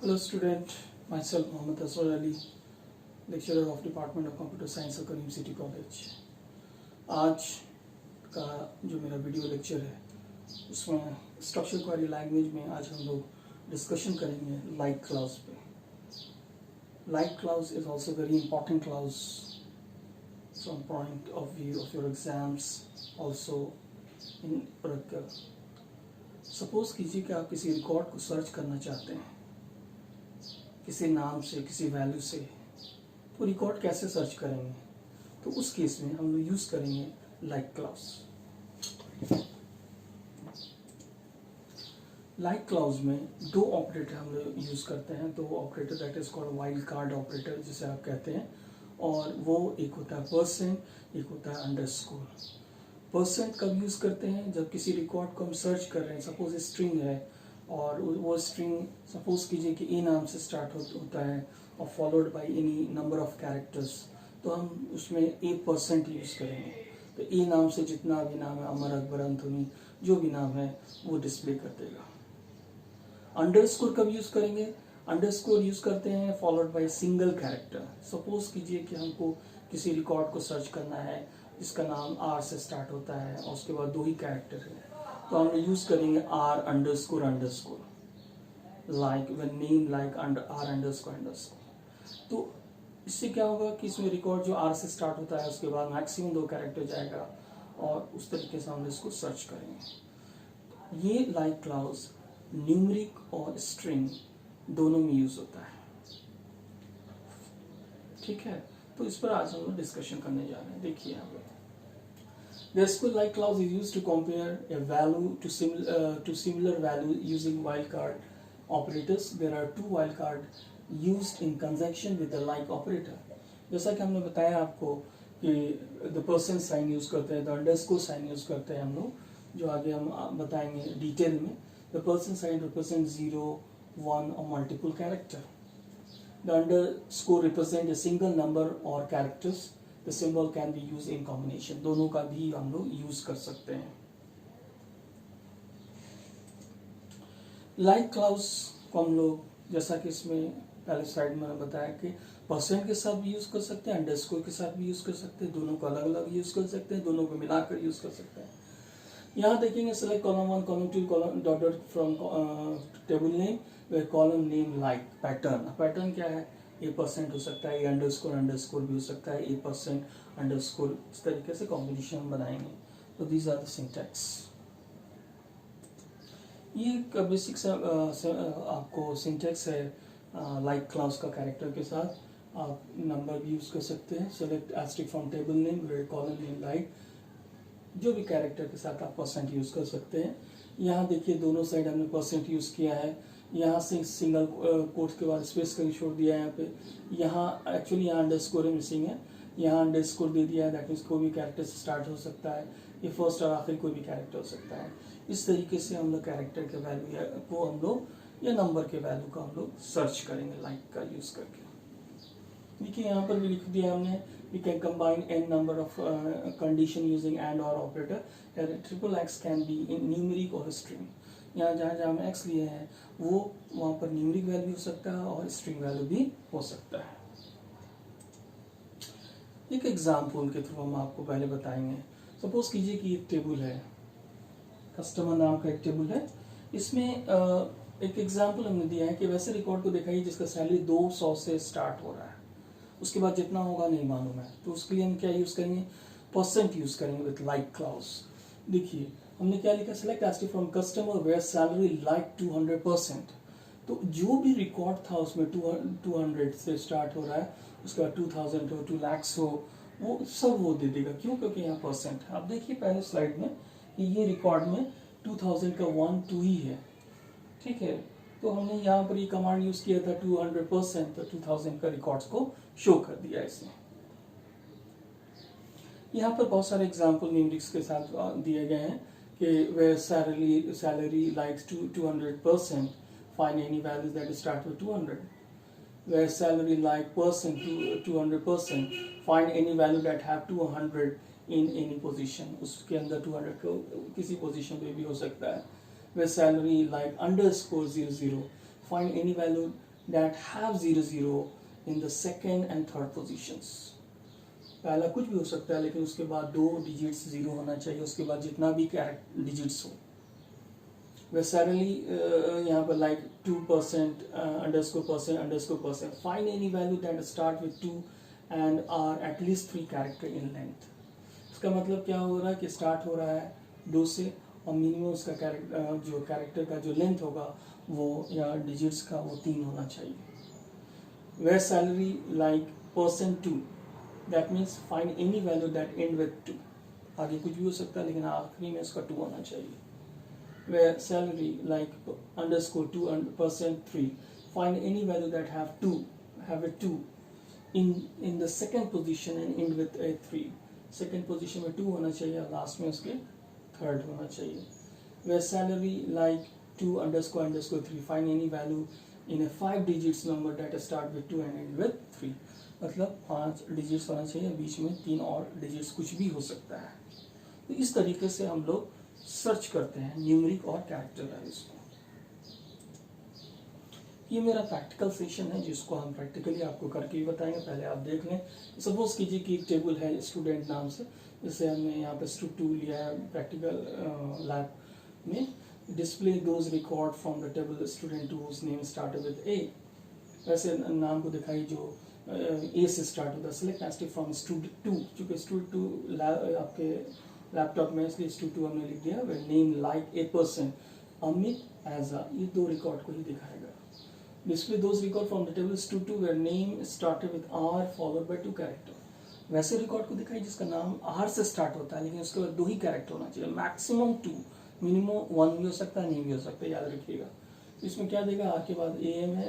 Hello student, myself Mohammad Aswar Ali, lecturer of Department of Computer Science of Karim City College। आज का जो मेरा video lecture है उसमें स्ट्रक्चर क्वेरी लैंग्वेज में आज हम लोग डिस्कशन करेंगे लाइक क्लाउज पे। Like clause is also very important clause from point of view of your exams also in practical. Suppose कीजिए कि आप किसी रिकॉर्ड को सर्च करना चाहते हैं किसी नाम से, किसी वैल्यू से, तो रिकॉर्ड कैसे सर्च करेंगे? तो उस केस में हम लोग यूज करेंगे लाइक क्लाउज। लाइक क्लाउज में दो ऑपरेटर हम लोग यूज करते हैं, दो operator, that is called wild card operator जिसे आप कहते हैं, और वो एक होता है परसेंट, एक होता है अंडरस्कोर। परसेंट कब यूज करते हैं? जब किसी रिकॉर्ड को हम सर्च कर रहे हैं, सपोज स्ट्रिंग है और वो स्ट्रिंग सपोज कीजिए कि ए नाम से स्टार्ट होता है और followed by any number of characters, तो हम उसमें %, यूज करेंगे। तो ए नाम से जितना भी नाम है, अमर, अकबर, अंथोनी, जो भी नाम है वो डिस्प्ले कर देगा। अंडरस्कोर कब यूज करेंगे? अंडरस्कोर यूज करते हैं followed by single character. Suppose कीजिए कि हमको किसी रिकॉर्ड को सर्च करना है जिसका नाम आर से स्टार्ट होता है और उसके बाद दो ही कैरेक्टर है, तो हम यूज करेंगे R underscore underscore, like when name like R underscore underscore. तो इससे क्या होगा कि इसमें रिकॉर्ड जो आर से स्टार्ट होता है उसके बाद मैक्सिमम दो कैरेक्टर जाएगा और उस तरीके से हम इसको सर्च करेंगे। ये लाइक क्लाउज न्यूमेरिक और स्ट्रिंग दोनों में यूज होता है। ठीक है, तो इस पर आज हम लोग डिस्कशन करने जा रहे हैं। देखिए यहाँ पे the SQL like clause is used to compare a value to similar value using wildcard operators. There are two wildcard used in conjunction with the like operator. जैसा कि हमने बताया आपको कि the % साइन यूज करते हैं, the underscore साइन यूज करते हैं हम लोग, जो आगे हम बताएंगे डिटेल में। The % sign represent 0, 1 or multiple character. The underscore represent a single number or characters. The symbol can be used in combination. दोनों का भी हम लोग यूज कर सकते हैं। लाइक क्लाउज को हम लोग, जैसा कि इसमें पहले स्लाइड में बताया कि परसेंट के साथ भी यूज कर सकते हैं, अंडरस्कोर के साथ भी यूज कर सकते हैं, दोनों को अलग अलग यूज कर सकते हैं, दोनों को मिलाकर यूज कर सकते हैं। यहाँ देखेंगे select column 1, column 2, column dot from table name, way column name like pattern. Pattern क्या है? %, हो सकता है, अंडरस्कोर अंडरस्कोर भी हो सकता है, %, अंडरस्कोर, इस तरीके से कॉम्बिनेशन बनाएंगे। तो दीज आर द सिंटैक्स। ये एक बेसिक आपको सिंटैक्स है लाइक क्लाउज का। कैरेक्टर के साथ आप नंबर भी यूज कर सकते हैं। Select asterisk from table name where column name like, जो भी कैरेक्टर के साथ आप % यूज कर सकते हैं। यहाँ देखिए दोनों साइड हमने % यूज किया है। यहाँ से सिंगल कोट्स के बाद स्पेस कहीं छोड़ दिया है। यहाँ पे यहाँ एक्चुअली यहाँ अंडरस्कोर मिसिंग है, यहाँ अंडरस्कोर दे दिया है, दैट मीन्स कोई भी कैरेक्टर से स्टार्ट हो सकता है, ये फर्स्ट और आखिर कोई भी कैरेक्टर हो सकता है। इस तरीके से हम लोग कैरेक्टर के वैल्यू को हम लोग या नंबर के वैल्यू को हम लोग सर्च करेंगे लाइक का यूज करके। देखिए यहाँ पर भी लिख दिया हमने, we can combine n number of condition using and or operator. Triple x can be in numeric or string. यहाँ जहाँ जहाँ हम x लिए हैं वो वहाँ पर न्यूमेरिक वैल्यू हो सकता है और स्ट्रिंग वैल्यू भी हो सकता है। एक एग्जाम्पल के थ्रू हम आपको पहले बताएंगे। सपोज कीजिए कि एक टेबल है, कस्टमर नाम का एक टेबल है। इसमें एक एग्जाम्पल हमने दिया है कि वैसे रिकॉर्ड को दिखाइए जिसका सैलरी 200 से स्टार्ट हो रहा है, उसके बाद जितना होगा नहीं मालूम है, तो उसके लिए हम क्या यूज करेंगे? % यूज करेंगे विथ लाइक क्लाउज। देखिए हमने क्या लिखा? Select asterisk from customer where salary like 200%। तो जो भी रिकॉर्ड था उसमें 200 से स्टार्ट हो रहा है, उसके बाद 2000 हो, 2 lakhs हो, वो सब वो दे देगा। क्यों? क्योंकि यहाँ % है। आप देखिए पहले स्लाइड में कि ये रिकॉर्ड में 2000 का 1, 2 ही है। ठीक है, तो हमने यहाँ पर ये कमांड यूज किया था 200%, तो 2000 का रिकॉर्ड्स को शो कर दिया इसने। यहाँ पर बहुत सारे एग्जाम्पल न्यूमेरिक्स के साथ दिए गए हैं कि where salary likes 200%, find any values that start with 200. Where salary like person to 200%, find any value that have 200 in any position. उसके अंदर 200 को किसी पोजीशन पे भी हो सकता है। Where salary like underscore 00, find any value that have 00 in the second and third positions. पहला कुछ भी हो सकता है लेकिन उसके बाद 2 डिजिट्स 0 होना चाहिए, उसके बाद जितना भी डिजिट्स हो। वैसारली यहाँ पर like 2% _% find any value that start with 2 and are at least 3 character in length. इसका मतलब क्या हो रहा है कि स्टार्ट हो रहा है 2 से और मिनिमम उसका जो कैरेक्टर का जो लेंथ होगा वो या डिजिट्स का वो 3 होना चाहिए। Where salary like %2 that means find any value that end with 2। आगे कुछ भी हो सकता है लेकिन आखिरी में उसका 2 होना चाहिए। Where salary like _2% 3 find any value that have a 2 in the second position and end with a 3। Second position में 2 होना चाहिए और लास्ट में उसके थर्ड होना चाहिए। Where salary like 2 __ 3 find any value in a 5 digits number that start with 2 and end with 3। मतलब 5 digits होना चाहिए, बीच में 3 और डिजिट्स कुछ भी हो सकता है। तो इस तरीके से हम लोग सर्च करते हैं न्यूमेरिक और कैरेक्टर वैल्यूज को। ये मेरा प्रैक्टिकल सेशन है जिसको हम प्रैक्टिकली आपको करके ही बताएंगे। पहले आप देख लें। सपोज कीजिए कि एक टेबल है स्टूडेंट नाम से, जैसे हमने यहाँ पे STUD2 लिया है प्रैक्टिकल लैब में। Display those record from the table student whose name started with A। वैसे नाम को दिखाई जो A से स्टार्ट होता है। सेलेक्ट एस्टिक फ्रॉम STUD2, चूँकि STUD2 आपके लैपटॉप में इसलिए STUD2 हमने लिख दिया। Where name like a person Amit as a, ये 2 रिकॉर्ड को ही दिखाएगा। Display those record from the table STUD2 where name started with R followed by 2 character। वैसे रिकॉर्ड को दिखाई जिसका नाम R से स्टार्ट होता है लेकिन उसके बाद 2 ही कैरेक्टर होना चाहिए। मैक्सिमम 2, मिनिमम 1 भी हो सकता है, नहीं भी हो सकता, याद रखिएगा। इसमें क्या देगा, R के बाद AM है,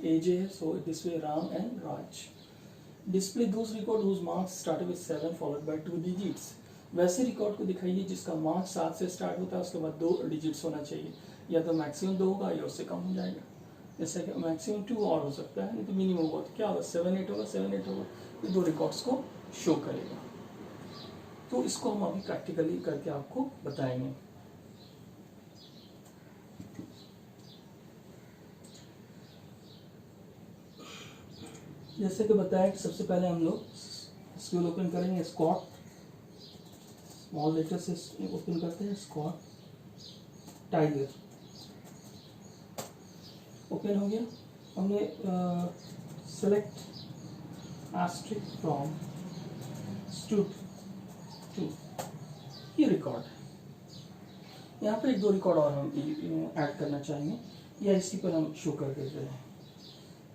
AJ है, so display Ram and Raj. Display those record whose marks started with 7 followed by 2 digits. वैसे रिकॉर्ड को दिखाइए जिसका मार्क्स 7 से स्टार्ट होता है, उसके बाद 2 डिजिट्स होना चाहिए। या तो मैक्सिमम 2 होगा या उससे कम हो जाएगा। जैसे कि मैक्सिमम 2 और हो सकता है, नहीं तो मिनिमम होगा तो क्या होगा 7 8 होगा, 7 8 होगा। ये 2 रिकॉर्ड्स को शो करेगा। तो इसको हम अभी प्रैक्टिकली करके आपको बताएंगे। जैसे कि बताया कि सबसे पहले हम लोग स्कूल ओपन करेंगे। स्कॉट स्मॉल लेटर से ओपन करते हैं। स्कॉट टाइगर ओपन हो गया। हमने सेलेक्ट एस्ट्रिक फ्रॉम STUD2, ये रिकॉर्ड है। यहाँ पर 1-2 रिकॉर्ड और हम ऐड करना चाहेंगे या इसी पर हम शो कर देते हैं।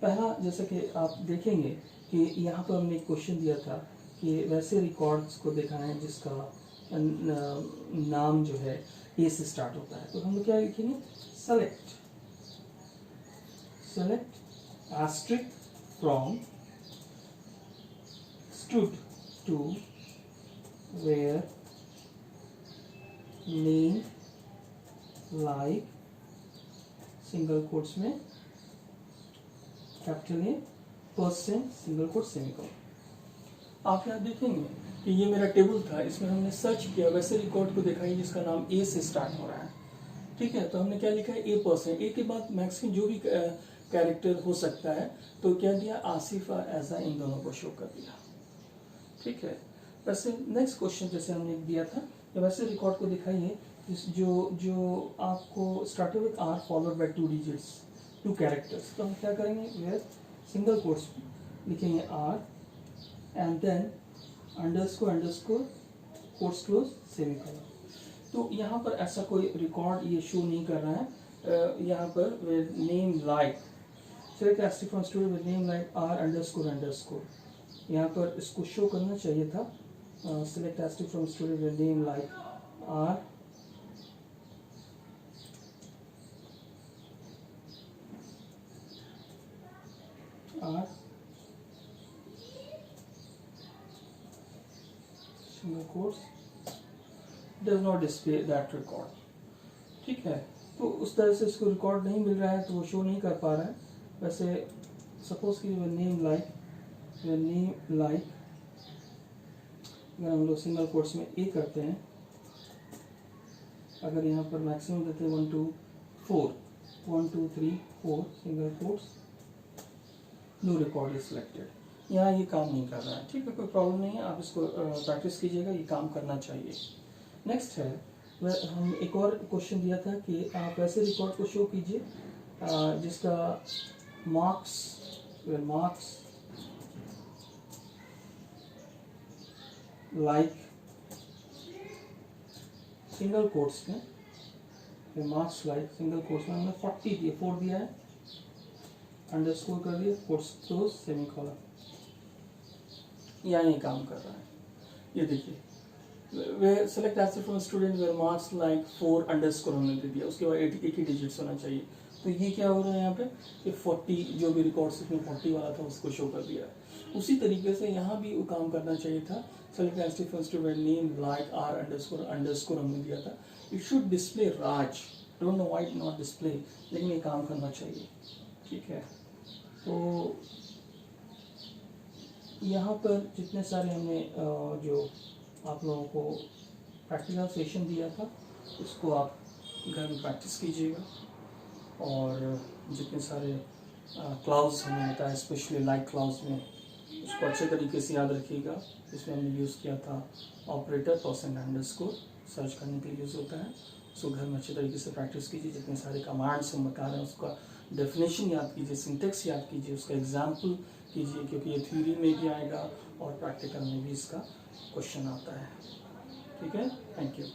पहला, जैसे कि आप देखेंगे कि यहाँ पर हमने एक क्वेश्चन दिया था कि वैसे रिकॉर्ड्स को दिखाएं जिसका नाम जो है A से स्टार्ट होता है। तो हम लोग क्या लिखेंगे, select asterisk from STUD2 where name like single quotes में capital A % single quote semicolon. आप यहाँ देखेंगे कि ये मेरा टेबल था, इसमें हमने सर्च किया वैसे रिकॉर्ड को दिखाई जिसका नाम A से स्टार्ट हो रहा है। ठीक है, तो हमने क्या लिखा है, A%। A के बाद मैक्सिमम जो भी कैरेक्टर हो सकता है, तो क्या दिया, आसिफ और ऐसा इन दोनों को शो कर दिया। ठीक है, वैसे नेक्स्ट क्वेश्चन जैसे हमने दिया था, तो वैसे रिकॉर्ड को दिखाइए जो आपको started with R followed by 2 digits 2 characters. तो हम क्या करेंगे, वेयर सिंगल कोट्स लिखेंगे R and then underscore quotes close semicolon. तो यहाँ पर ऐसा कोई रिकॉर्ड ये शो नहीं कर रहा है। यहाँ पर with name like select asterisk from student with name like R__। यहाँ पर इसको शो करना चाहिए था, select asterisk from student with name like R single quotes does not display that record। ठीक है, तो उस तरह से इसको रिकॉर्ड नहीं मिल रहा है तो वो शो नहीं कर पा रहा है। वैसे सपोज कि नेम लाइक अगर हम लोग सिंगल कोट्स में A करते हैं, अगर यहाँ पर मैक्सिमम देते हैं 1 2 3 4 single quotes new record is selected. यहाँ ये काम नहीं कर रहा है, ठीक है, कोई प्रॉब्लम नहीं है, आप इसको प्रैक्टिस कीजिएगा, ये काम करना चाहिए। नेक्स्ट है, हम एक और क्वेश्चन दिया था कि आप ऐसे रिकॉर्ड को शो कीजिए जिसका मार्क्स लाइक सिंगल कोट्स में, मार्क्स लाइक सिंगल कोट्स में हमने 40 दिया, 4 दिया है, अंडरस्कोर कर दिया, कोट्स क्लोज, सेमीकोलन। यहाँ ये काम कर रहा है, ये देखिए, वे select answer from student where marks like 4 underscore हमने दे दिया, उसके बाद एक ही डिजिट्स होना चाहिए। तो ये क्या हो रहा है यहाँ पे कि 40 जो भी रिकॉर्ड्स इसमें 40 वाला था उसको शो कर दिया। उसी तरीके से यहाँ भी वो काम करना चाहिए था। Select answer from student name like R underscore हमने दिया था, it should display Raj, don't know why not display, लेकिन ये काम करना चाहिए, ठीक है। तो यहाँ पर जितने सारे हमने जो आप लोगों को प्रैक्टिकल सेशन दिया था उसको आप घर में प्रैक्टिस कीजिएगा, और जितने सारे क्लाउज हमने बताया स्पेशली लाइक क्लाउज में उसको अच्छे तरीके से याद रखिएगा। इसमें हमने यूज़ किया था ऑपरेटर परसेंट अंडरस्कोर, सर्च करने के लिए यूज़ होता है। उसको घर में अच्छे तरीके से प्रैक्टिस कीजिए, जितने सारे कमांड्स हम बता रहे हैं उसका डेफिनेशन याद कीजिए, सिंटेक्स याद कीजिए, उसका एग्जाम्पल कीजिए, क्योंकि ये थ्योरी में भी आएगा और प्रैक्टिकल में भी इसका क्वेश्चन आता है, ठीक है। Thank you.